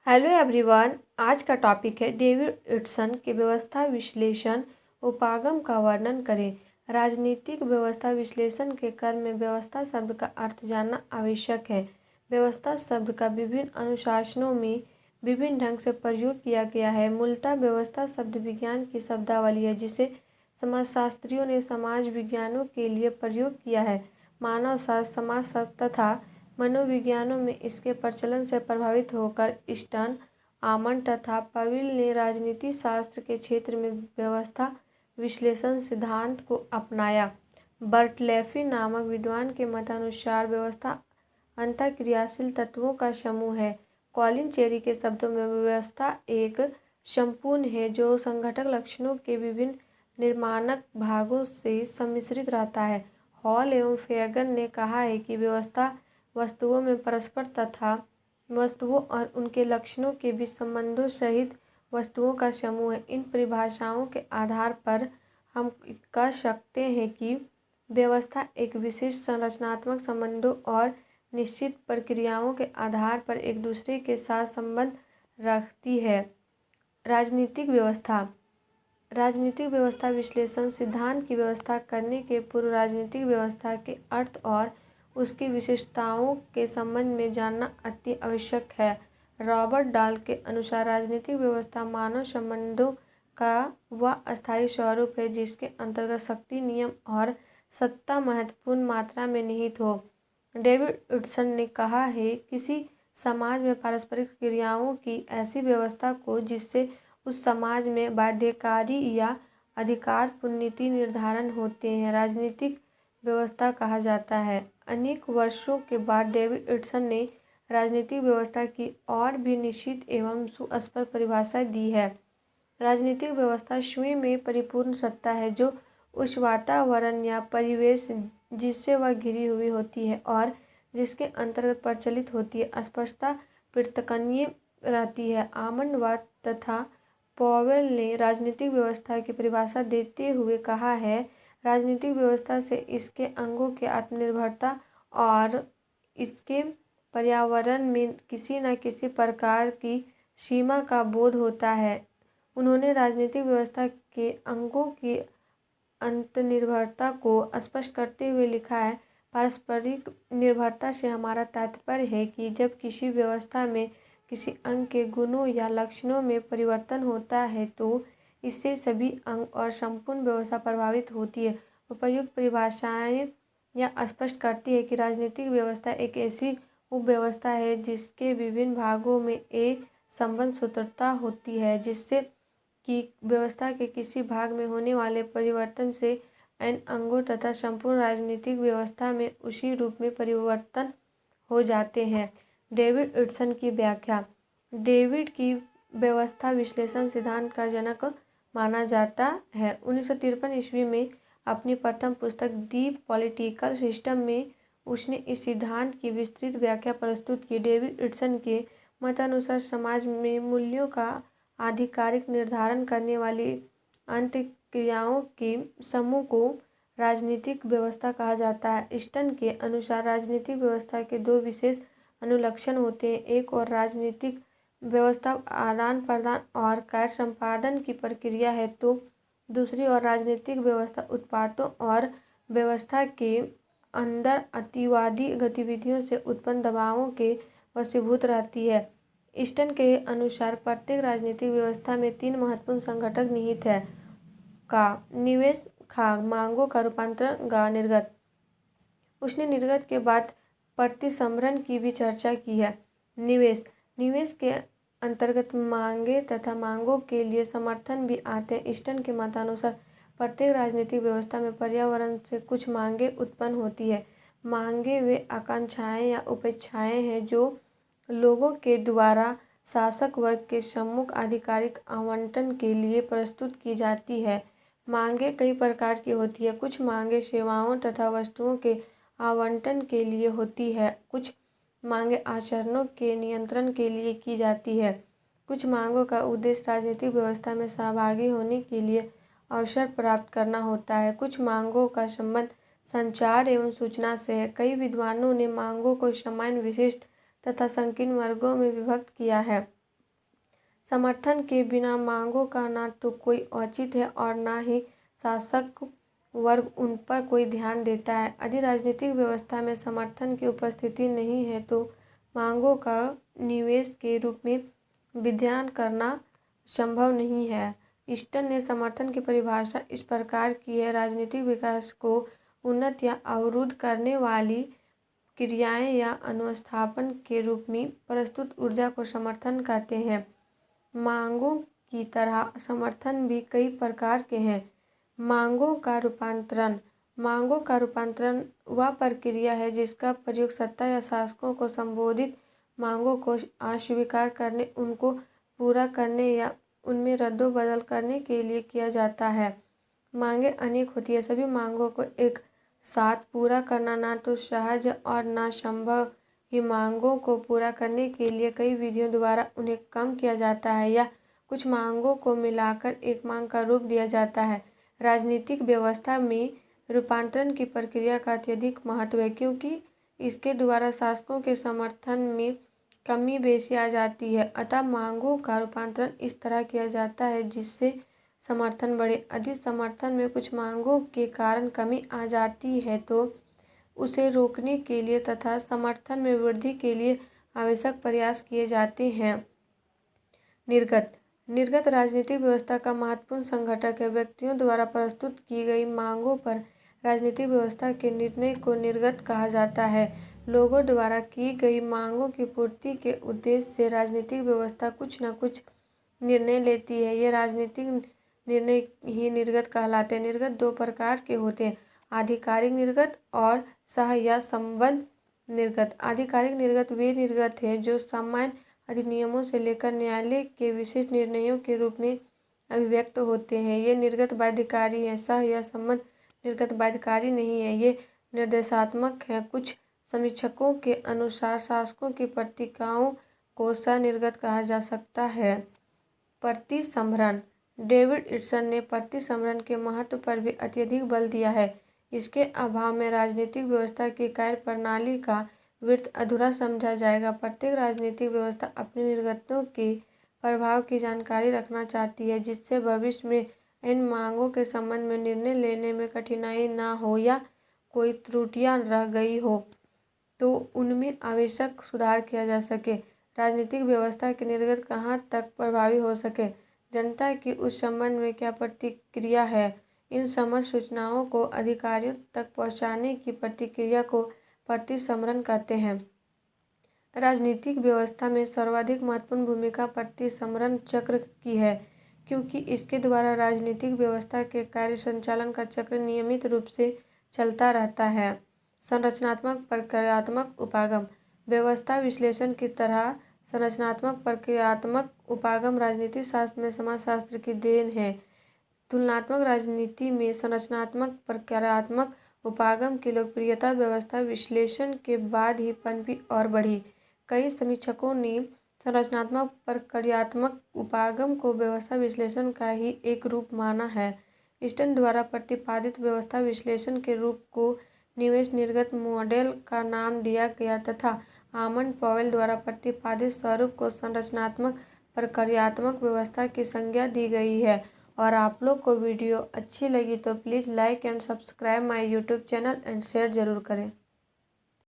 Hello everyone. आज का topic है डेविडसन के व्यवस्था विश्लेषण उपागम का वर्णन करें। राजनीतिक व्यवस्था विश्लेषण के क्रम में व्यवस्था शब्द का अर्थ जानना आवश्यक है। व्यवस्था शब्द का विभिन्न अनुशासनों में विभिन्न ढंग से प्रयोग किया गया है। मूलतः व्यवस्था शब्द विज्ञान की शब्दावली है जिसे समाजशास्त्रियों ने समाज विज्ञानों के लिए प्रयोग किया है। मानव शास्त्र, समाजशास्त्र तथा मनोविज्ञानों में इसके प्रचलन से प्रभावित होकर स्टर्न, आमंड तथा पॉवेल ने राजनीति शास्त्र के क्षेत्र में व्यवस्था विश्लेषण सिद्धांत को अपनाया। बर्टलेफी नामक विद्वान के मतानुसार व्यवस्था अंतःक्रियाशील तत्वों का समूह है। कॉलिन चेरी के शब्दों में व्यवस्था एक संपूर्ण है जो संघटक लक्षणों के विभिन्न निर्माणक भागों से सम्मिश्रित रहता है। हॉल एवं फेगन ने कहा है कि व्यवस्था वस्तुओं में परस्पर तथा वस्तुओं और उनके लक्षणों के बीच संबंधों सहित वस्तुओं का समूह है। इन परिभाषाओं के आधार पर हम कह सकते हैं कि व्यवस्था एक विशिष्ट संरचनात्मक संबंधों और निश्चित प्रक्रियाओं के आधार पर एक दूसरे के साथ संबंध रखती है। राजनीतिक व्यवस्था व्यवस्था विश्लेषण सिद्धांत की व्यवस्था करने के पूर्व राजनीतिक व्यवस्था के अर्थ और उसकी विशेषताओं के संबंध में जानना अति आवश्यक है। रॉबर्ट डाल के अनुसार राजनीतिक व्यवस्था मानव संबंधों का वह अस्थायी स्वरूप है जिसके अंतर्गत शक्ति, नियम और सत्ता महत्वपूर्ण मात्रा में निहित हो। डेविडसन ने कहा है किसी समाज में पारस्परिक क्रियाओं की ऐसी व्यवस्था को जिससे उस समाज में बाध्यकारी या अधिकारपूर्ण नीति निर्धारण होते हैं राजनीतिक व्यवस्था कहा जाता है। अनेक वर्षों के बाद डेविडसन ने राजनीतिक व्यवस्था की और भी निश्चित एवं सुस्पष्ट परिभाषा दी है। राजनीतिक व्यवस्था स्वयं में परिपूर्ण सत्ता है जो उस वातावरण या परिवेश जिससे वह घिरी हुई होती है और जिसके अंतर्गत प्रचलित होती है स्पष्टता प्रत्यक्षणीय रहती है। आमंड तथा पॉवेल ने राजनीतिक व्यवस्था की परिभाषा देते हुए कहा है राजनीतिक व्यवस्था से इसके अंगों के आत्मनिर्भरता और इसके पर्यावरण में किसी न किसी प्रकार की सीमा का बोध होता है। उन्होंने राजनीतिक व्यवस्था के अंगों की आत्मनिर्भरता को स्पष्ट करते हुए लिखा है पारस्परिक निर्भरता से हमारा तात्पर्य है कि जब किसी व्यवस्था में किसी अंग के गुणों या लक्षणों में परिवर्तन होता है तो इससे सभी अंग और संपूर्ण व्यवस्था प्रभावित होती है। उपयुक्त परिभाषाएं यह स्पष्ट करती है कि राजनीतिक व्यवस्था एक ऐसी उपव्यवस्था है जिसके विभिन्न भागों में एक संबंध सूत्रता होती है जिससे कि व्यवस्था के किसी भाग में होने वाले परिवर्तन से अन्य अंगों तथा संपूर्ण राजनीतिक व्यवस्था में उसी रूप में परिवर्तन हो जाते हैं। डेविडसन की व्याख्या। डेविड की व्यवस्था विश्लेषण सिद्धांत का जनक माना जाता है। 1953 ईस्वी में अपनी प्रथम पुस्तक दी पॉलिटिकल सिस्टम में उसने इस सिद्धांत की विस्तृत व्याख्या प्रस्तुत की। डेविडसन के मतानुसार समाज में मूल्यों का आधिकारिक निर्धारण करने वाली अंतःक्रियाओं के समूह को राजनीतिक व्यवस्था कहा जाता है। स्टर्न के अनुसार राजनीतिक व्यवस्था के दो विशेष अनुलक्षण होते हैं। एक और राजनीतिक व्यवस्था आदान प्रदान और कार्य संपादन की प्रक्रिया है तो दूसरी ओर राजनीतिक व्यवस्था उत्पादों और व्यवस्था के अंदर अतिवादी गतिविधियों से उत्पन्न दबावों के वशीभूत रहती है। स्टर्न के अनुसार प्रत्येक राजनीतिक व्यवस्था में तीन महत्वपूर्ण संघटक निहित है का निवेश, मांगों का रूपांतरण, निर्गत। उसने निर्गत के बाद प्रतिसंहरण की भी चर्चा की है। निवेश के अंतर्गत मांगे तथा मांगों के लिए समर्थन भी आते हैं। स्टर्न के मतानुसार प्रत्येक राजनीतिक व्यवस्था में पर्यावरण से कुछ मांगे उत्पन्न होती है। मांगे वे आकांक्षाएं या अपेक्षाएं हैं जो लोगों के द्वारा शासक वर्ग के सम्मुख आधिकारिक आवंटन के लिए प्रस्तुत की जाती है। मांगे कई प्रकार की होती है। कुछ मांगे सेवाओं तथा वस्तुओं के आवंटन के लिए होती है। कुछ मांगे आचरणों के नियंत्रण के लिए की जाती है। कुछ मांगों का उद्देश्य राजनीतिक व्यवस्था में सहभागी होने के लिए अवसर प्राप्त करना होता है। कुछ मांगों का संबंध संचार एवं सूचना से है। कई विद्वानों ने मांगों को सामान्य, विशिष्ट तथा संकीर्ण वर्गों में विभक्त किया है। समर्थन के बिना मांगों का ना तो कोई औचित्य है और ना ही शासक वर्ग उन पर कोई ध्यान देता है। यदि राजनीतिक व्यवस्था में समर्थन की उपस्थिति नहीं है तो मांगों का निवेश के रूप में विधान करना संभव नहीं है। ईस्टन ने समर्थन की परिभाषा इस प्रकार की है: राजनीतिक विकास को उन्नत या अवरुद्ध करने वाली क्रियाएं या अनुस्थापन के रूप में प्रस्तुत ऊर्जा को समर्थन कहते हैं। मांगों की तरह समर्थन भी कई प्रकार के हैं। मांगों का रूपांतरण। मांगों का रूपांतरण वह प्रक्रिया है जिसका प्रयोग सत्ता या शासकों को संबोधित मांगों को अस्वीकार करने, उनको पूरा करने या उनमें रद्दोबदल करने के लिए किया जाता है। मांगें अनेक होती है। सभी मांगों को एक साथ पूरा करना ना तो सहज और ना संभव ही। मांगों को पूरा करने के लिए कई विधियों द्वारा उन्हें कम किया जाता है या कुछ मांगों को मिलाकर एक मांग का रूप दिया जाता है। राजनीतिक व्यवस्था में रूपांतरण की प्रक्रिया का अत्यधिक महत्व है, क्योंकि इसके द्वारा शासकों के समर्थन में कमी बेशी आ जाती है। अतः मांगों का रूपांतरण इस तरह किया जाता है जिससे समर्थन बढ़े। यदि समर्थन में कुछ मांगों के कारण कमी आ जाती है तो उसे रोकने के लिए तथा समर्थन में वृद्धि के लिए आवश्यक प्रयास किए जाते हैं। निर्गत। निर्गत राजनीतिक व्यवस्था का महत्वपूर्ण संघटक है। व्यक्तियों द्वारा प्रस्तुत की गई मांगों पर राजनीतिक व्यवस्था के निर्णय को निर्गत कहा जाता है। लोगों द्वारा की गई मांगों की पूर्ति के उद्देश्य से राजनीतिक व्यवस्था कुछ न कुछ निर्णय लेती है। ये राजनीतिक निर्णय ही निर्गत कहलाते हैं। निर्गत दो प्रकार के होते हैं: आधिकारिक निर्गत और सह या संबद्ध निर्गत। आधिकारिक निर्गत वे निर्गत हैं जो सामान्य अधिनियमों से लेकर न्यायालय के विशिष्ट निर्णयों के रूप में अभिव्यक्त होते हैं। ये निर्गत बाध्यकारी हैं। सह या संबद्ध निर्गत बाध्यकारी नहीं है, ये निर्देशात्मक है। कुछ समीक्षकों के अनुसार शासकों की पत्रिकाओं को सह-निर्गत कहा जा सकता है। प्रतिसंहरण। डेविड इट्सन ने प्रतिसंहरण के महत्व पर भी अत्यधिक बल दिया है। इसके अभाव में राजनीतिक व्यवस्था की कार्यप्रणाली का वृत्त अधूरा समझा जाएगा। प्रत्येक राजनीतिक व्यवस्था अपने निर्गतों के प्रभाव की जानकारी रखना चाहती है, जिससे भविष्य में इन मांगों के संबंध में निर्णय लेने में कठिनाई न हो या कोई त्रुटियां रह गई हो तो उनमें आवश्यक सुधार किया जा सके। राजनीतिक व्यवस्था के निर्गत कहाँ तक प्रभावी हो सके, जनता की उस संबंध में क्या प्रतिक्रिया है, इन समस्त सूचनाओं को अधिकारियों तक पहुँचाने की प्रक्रिया को प्रतिसंहरण कहते हैं। राजनीतिक व्यवस्था में सर्वाधिक महत्वपूर्ण भूमिका प्रतिसंहरण चक्र की है, क्योंकि इसके द्वारा राजनीतिक व्यवस्था के कार्य संचालन का चक्र नियमित रूप से चलता रहता है। संरचनात्मक प्रक्रियात्मक उपागम। व्यवस्था विश्लेषण की तरह संरचनात्मक प्रक्रियात्मक उपागम राजनीति शास्त्र में समाजशास्त्र की देन है। तुलनात्मक राजनीति में संरचनात्मक प्रक्रियात्मक उपागम की लोकप्रियता व्यवस्था विश्लेषण के बाद ही पनपी और बढ़ी। कई समीक्षकों ने संरचनात्मक प्रक्रियात्मक उपागम को व्यवस्था विश्लेषण का ही एक रूप माना है। ईस्टन द्वारा प्रतिपादित व्यवस्था विश्लेषण के रूप को निवेश निर्गत मॉडल का नाम दिया गया तथा आमंड पॉवेल द्वारा प्रतिपादित स्वरूप को संरचनात्मक प्रक्रियात्मक व्यवस्था की संज्ञा दी गई है। और आप लोग को वीडियो अच्छी लगी तो please like and subscribe my YouTube channel and share ज़रूर करें।